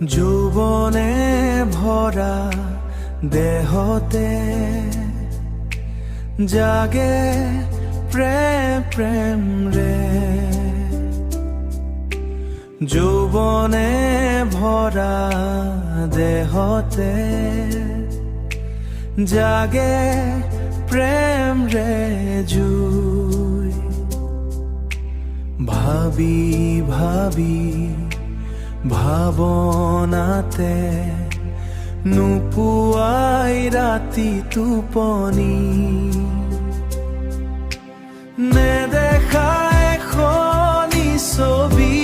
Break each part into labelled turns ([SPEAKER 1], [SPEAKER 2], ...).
[SPEAKER 1] যৌবনে ভরা দেহতে জাগে প্রেম প্রেম রে। যৌবনে ভরা দেহতে জাগে প্রেম রে জুই। ভাবি ভাবি ভাবনাতে নুপুয়াই রাতি টোপনি। নেদেখা এখনি ছবি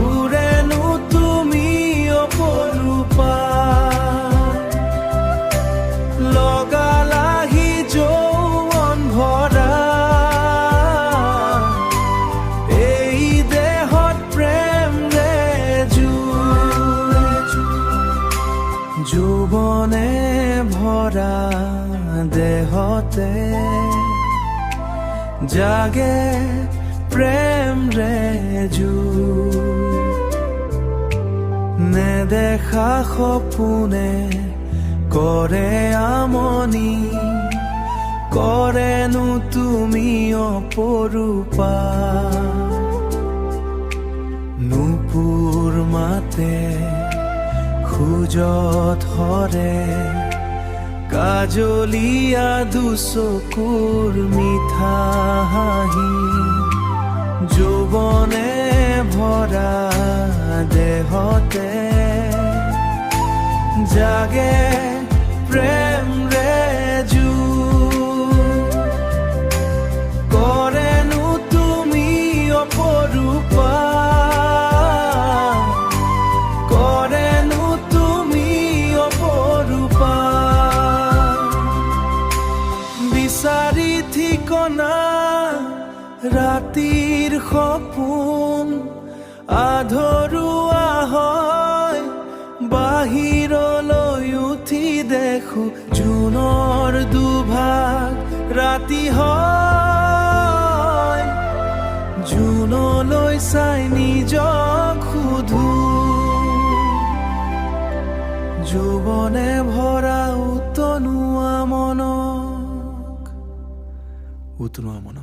[SPEAKER 1] উৰেনো তুমি অপৰূপা। লগালাহি যৌৱন ভৰা এই দেহত প্ৰেম ৰে জুই। যৌৱনে ভৰা দেহতে জাগে প্ৰেম ৰে জুই। নেদেখা সপোনে কৰে আমনি, কৰেনো তুমি অপৰূপা। নুপুৰ মাতে খোজত হৰে কাজলীয়া দুচকুৰ মিঠা হাঁহি। যৌৱনে ভৰা দেহতে জাগে প্ৰেম ৰে জুই। কৰেনো তুমি অপৰূপা, কৰেনো তুমি অপৰূপা। বিচাৰি ঠিকনা ৰাতিৰ সপোন আধৰুৱা হয়। বাহিৰলৈ উঠি দেখো জোনৰ দুভাগ ৰাতি হয়। জোনলৈ চাই নিজক সোধো যৌৱনে ভৰা উতনুৱা মনক, উতনুৱা মনক।